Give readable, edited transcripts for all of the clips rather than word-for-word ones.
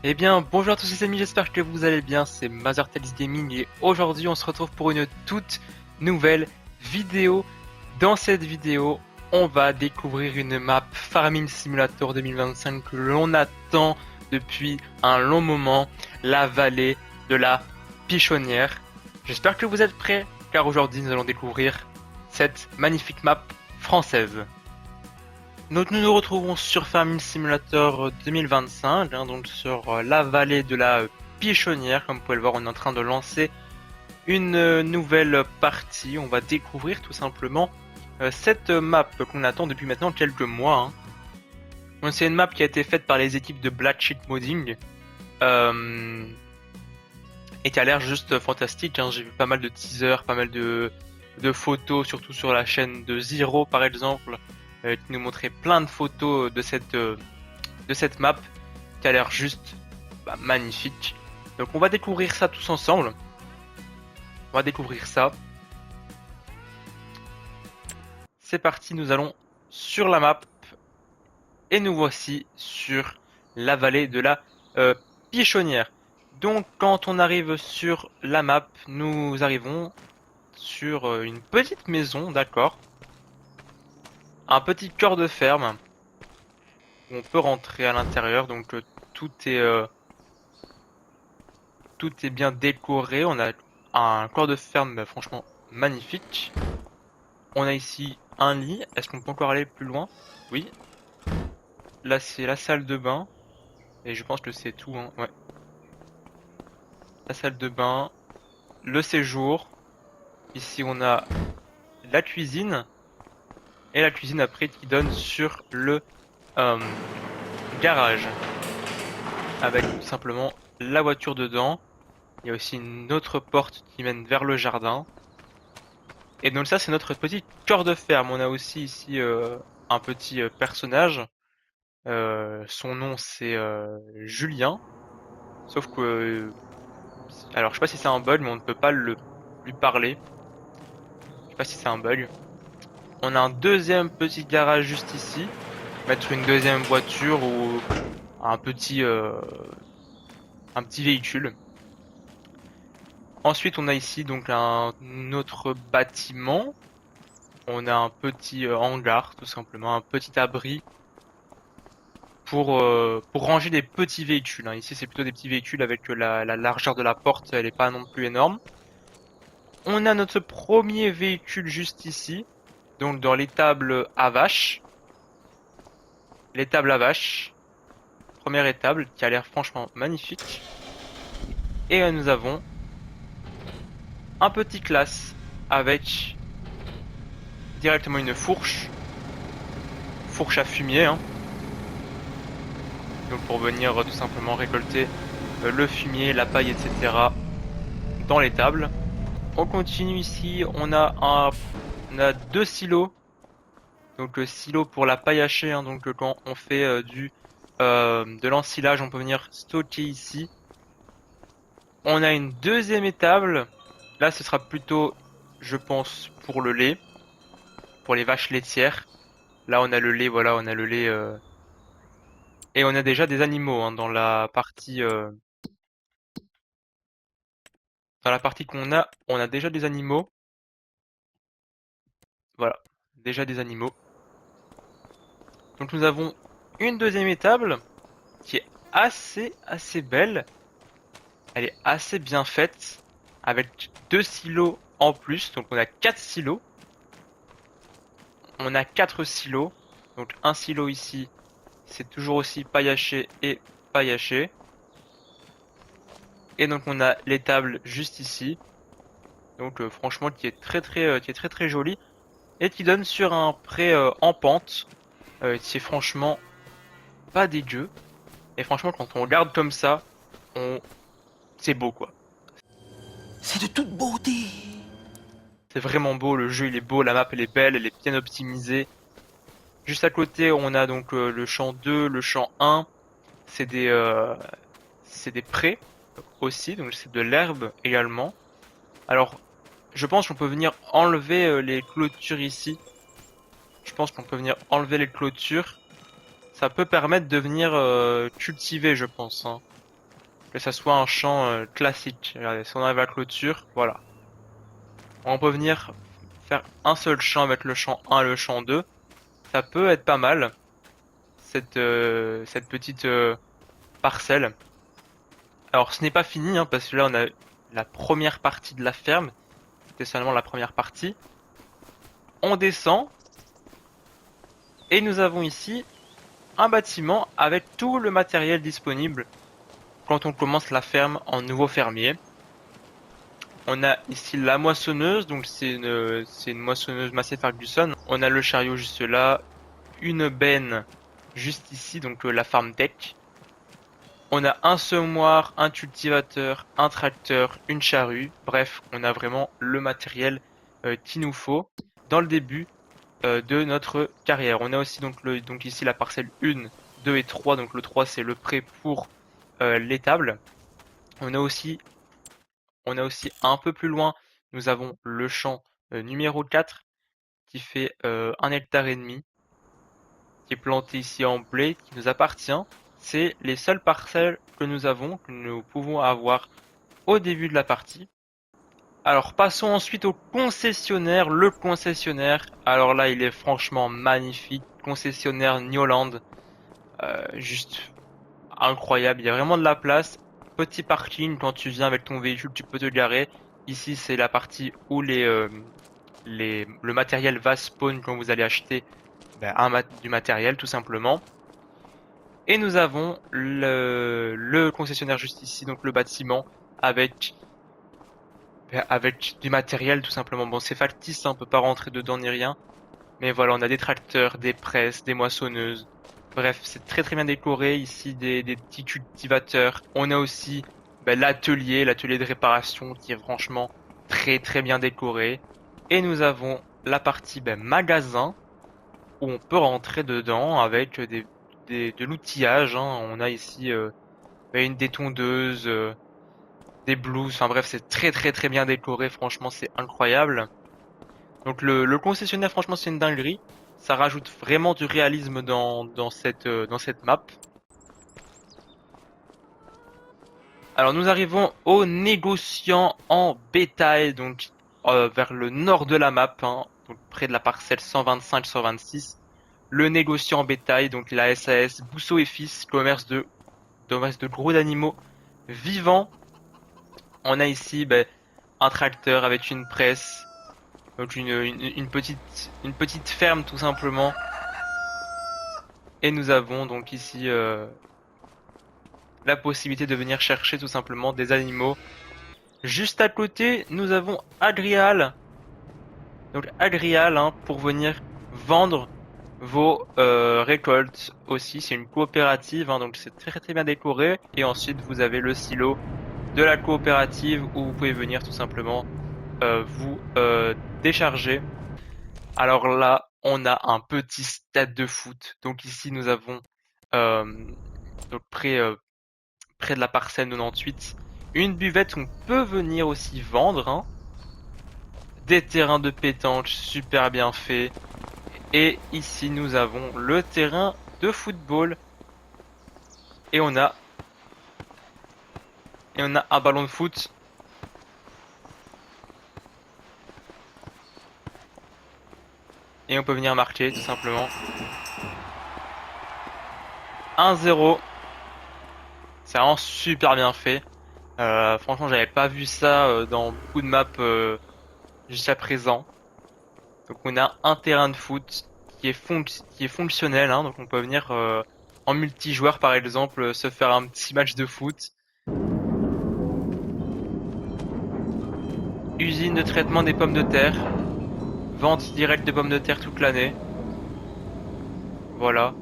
Eh bien, bonjour à tous les amis, j'espère que vous allez bien, c'est Mazertales Gaming et aujourd'hui on se retrouve pour une toute nouvelle vidéo. Dans cette vidéo, on va découvrir une map Farming Simulator 2025 que l'on attend depuis un long moment, la vallée de la Pichonnière. J'espère que vous êtes prêts, car aujourd'hui nous allons découvrir cette magnifique map française. Donc nous nous retrouvons sur Farming Simulator 2025, donc sur la vallée de la Pichonnière. Comme vous pouvez le voir, on est en train de lancer une nouvelle partie. On va découvrir tout simplement cette map qu'on attend depuis maintenant quelques mois. Donc c'est une map qui a été faite par les équipes de Black Sheep Modding et qui a l'air juste fantastique. J'ai vu pas mal de teasers, pas mal de photos, surtout sur la chaîne de Zero par exemple, qui nous montrait plein de photos de cette map qui a l'air juste magnifique. Donc on va découvrir ça tous ensemble. On va découvrir ça. C'est parti, nous allons sur la map et nous voici sur la vallée de la Pichonnière. Donc quand on arrive sur la map, nous arrivons sur une petite maison, d'accord. Un petit cœur de ferme où on peut rentrer à l'intérieur. Donc tout est bien décoré. On a un corps de ferme franchement magnifique. On a ici un lit. Est-ce qu'on peut encore aller plus loin? Oui. Là c'est la salle de bain. Et je pense que c'est tout. Ouais. La salle de bain. Le séjour. Ici on a la cuisine. Et la cuisine après qui donne sur le euh, garage. Avec tout simplement la voiture dedans. Il y a aussi une autre porte qui mène vers le jardin. Et donc ça c'est notre petit cœur de ferme. On a aussi ici un petit personnage. Son nom c'est Julien. Sauf que alors je sais pas si c'est un bug mais on ne peut pas lui parler. Je sais pas si c'est un bug. On a un deuxième petit garage juste ici. Mettre une deuxième voiture ou un petit véhicule. Ensuite on a ici donc un autre bâtiment. On a un petit hangar tout simplement, un petit abri pour ranger des petits véhicules. Ici, c'est plutôt des petits véhicules avec la largeur de la porte, elle est pas non plus énorme. On a notre premier véhicule juste ici, donc dans l'étable à vache. L'étable à vache, première étable qui a l'air franchement magnifique. Et nous avons un petit classe avec directement une fourche à fumier. Donc pour venir tout simplement récolter le fumier, la paille, etc. dans l'étable. On continue ici, on a deux silos. Donc le silo pour la paille hachée, donc quand on fait de l'ensilage, on peut venir stocker ici. On a une deuxième étable. Là, ce sera plutôt, je pense, pour le lait, pour les vaches laitières. Là, on a le lait, voilà, on a le lait. Et on a déjà des animaux dans la partie on a déjà des animaux. Voilà, déjà des animaux. Donc nous avons une deuxième étable qui est assez belle. Elle est assez bien faite avec deux silos en plus. Donc on a quatre silos. On a quatre silos. Donc un silo ici, c'est toujours aussi paillaché et paillaché. Et donc on a l'étable juste ici. Donc franchement qui est très jolie et qui donne sur un pré en pente qui est franchement pas dégueu. Et franchement quand on regarde comme ça, c'est beau quoi. C'est de toute beauté. C'est vraiment beau, le jeu il est beau, la map elle est belle, elle est bien optimisée. Juste à côté on a donc le champ 2, le champ 1, c'est des prés aussi, donc c'est de l'herbe également. Alors je pense qu'on peut venir enlever les clôtures ici. Je pense qu'on peut venir enlever les clôtures. Ça peut permettre de venir cultiver je pense. que ça soit un champ classique. Regardez, si on arrive à la clôture, voilà. On peut venir faire un seul champ avec le champ 1 et le champ 2. Ça peut être pas mal, cette petite parcelle. Alors ce n'est pas fini, hein, parce que là on a la première partie de la ferme. C'était seulement la première partie. On descend et nous avons ici un bâtiment avec tout le matériel disponible quand on commence la ferme en nouveau fermier. On a ici la moissonneuse, donc c'est une moissonneuse Massey Ferguson. On a le chariot juste là, une benne juste ici, donc la farm tech. On a un semoir, un cultivateur, un tracteur, une charrue. Bref, on a vraiment le matériel qu'il nous faut dans le début de notre carrière. On a aussi donc ici la parcelle 1, 2 et 3. Donc le 3 c'est le prêt pour l'étable. On a aussi un peu plus loin, nous avons le champ numéro 4 qui fait 1 hectare et demi, qui est planté ici en blé, qui nous appartient. C'est les seules parcelles que nous avons, que nous pouvons avoir au début de la partie. Alors passons ensuite au concessionnaire. Le concessionnaire, alors là il est franchement magnifique. Concessionnaire Newland, juste incroyable. Il y a vraiment de la place. Petit parking, quand tu viens avec ton véhicule, tu peux te garer. Ici c'est la partie où le matériel va spawn quand vous allez acheter du matériel tout simplement. Et nous avons le concessionnaire juste ici, donc le bâtiment avec avec du matériel tout simplement. Bon, c'est factice, hein, on peut pas rentrer dedans ni rien. Mais voilà, on a des tracteurs, des presses, des moissonneuses. Bref, c'est très très bien décoré. Ici, des petits cultivateurs. On a aussi l'atelier de réparation qui est franchement très très bien décoré. Et nous avons la partie magasin où on peut rentrer dedans avec de l'outillage, hein. On a ici une détondeuse, des blues, enfin bref, c'est très très très bien décoré, franchement c'est incroyable. Donc le concessionnaire, franchement c'est une dinguerie. Ça rajoute vraiment du réalisme dans cette map. Alors nous arrivons au négociant en bétail, donc vers le nord de la map, hein, donc près de la parcelle 125-126. Le négociant en bétail, donc la SAS Bousseau et Fils, commerce de gros animaux vivants. On a ici un tracteur avec une presse, donc une petite ferme tout simplement. Et nous avons donc ici la possibilité de venir chercher tout simplement des animaux. Juste à côté, nous avons Agrial. Donc Agrial, hein, pour venir vendre vos récoltes aussi. C'est une coopérative, hein, donc c'est très très bien décoré. Et ensuite, vous avez le silo de la coopérative où vous pouvez venir tout simplement vous décharger. Alors là, on a un petit stade de foot. Donc ici, nous avons euh, donc près de la parcelle 98 une buvette qu'on peut venir aussi vendre, hein. Des terrains de pétanque super bien faits. Et ici, nous avons le terrain de football. Et on a un ballon de foot. Et on peut venir marquer tout simplement 1-0. C'est vraiment super bien fait. Franchement, j'avais pas vu ça dans beaucoup de maps jusqu'à présent. Donc on a un terrain de foot qui est fonctionnel, hein, donc on peut venir en multijoueur par exemple se faire un petit match de foot. Usine de traitement des pommes de terre, vente directe de pommes de terre toute l'année. Voilà.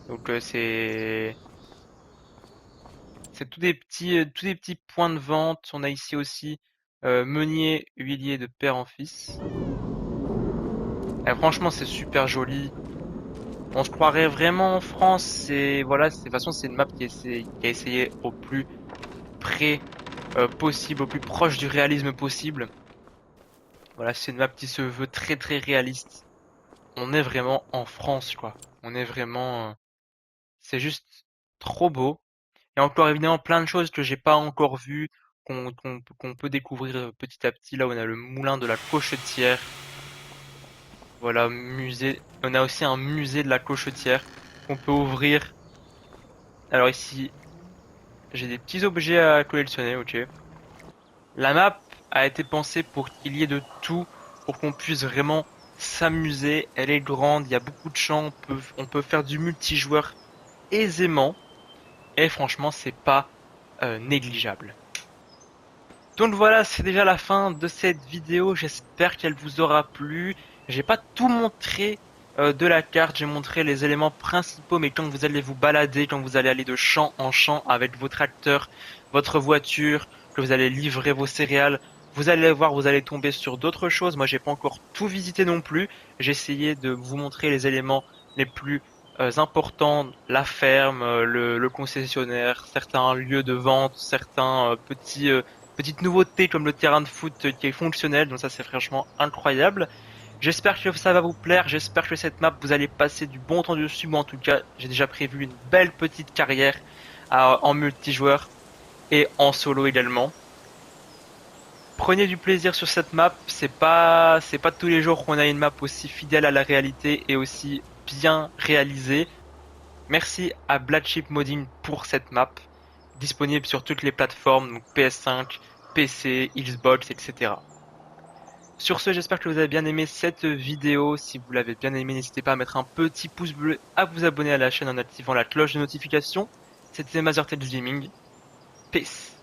Donc c'est tous des petits points de vente. On a ici aussi meunier, huilier de père en fils. Et franchement, c'est super joli. On se croirait vraiment en France. C'est voilà, de toute façon, c'est une map qui a essayé au plus près possible, au plus proche du réalisme possible. Voilà, c'est une map qui se veut très très réaliste. On est vraiment en France, quoi. On est vraiment, c'est juste trop beau. Il y a encore évidemment plein de choses que j'ai pas encore vues, qu'on peut découvrir petit à petit. Là, on a le moulin de la Cochetière. Voilà, musée. On a aussi un musée de la Cochetière qu'on peut ouvrir. Alors ici, j'ai des petits objets à collectionner, ok. La map a été pensée pour qu'il y ait de tout, pour qu'on puisse vraiment s'amuser. Elle est grande, il y a beaucoup de champs, on peut faire du multijoueur aisément. Et franchement, c'est pas négligeable. Donc voilà, c'est déjà la fin de cette vidéo. J'espère qu'elle vous aura plu. J'ai pas tout montré de la carte. J'ai montré les éléments principaux, mais quand vous allez vous balader, quand vous allez aller de champ en champ avec vos tracteurs, votre voiture, que vous allez livrer vos céréales, vous allez voir, vous allez tomber sur d'autres choses. Moi, j'ai pas encore tout visité non plus. J'ai essayé de vous montrer les éléments les plus importants, la ferme, le concessionnaire, certains lieux de vente, certains petite nouveauté comme le terrain de foot qui est fonctionnel, donc ça c'est franchement incroyable. J'espère que ça va vous plaire, j'espère que cette map vous allez passer du bon temps dessus. Moi en tout cas, j'ai déjà prévu une belle petite carrière en multijoueur et en solo également. Prenez du plaisir sur cette map, c'est pas tous les jours qu'on a une map aussi fidèle à la réalité et aussi bien réalisée. Merci à Black Sheep Modding pour cette map, disponible sur toutes les plateformes, donc PS5, PC, Xbox, etc. Sur ce, j'espère que vous avez bien aimé cette vidéo. Si vous l'avez bien aimé, n'hésitez pas à mettre un petit pouce bleu, à vous abonner à la chaîne en activant la cloche de notification. C'était Mazertel Gaming. Peace.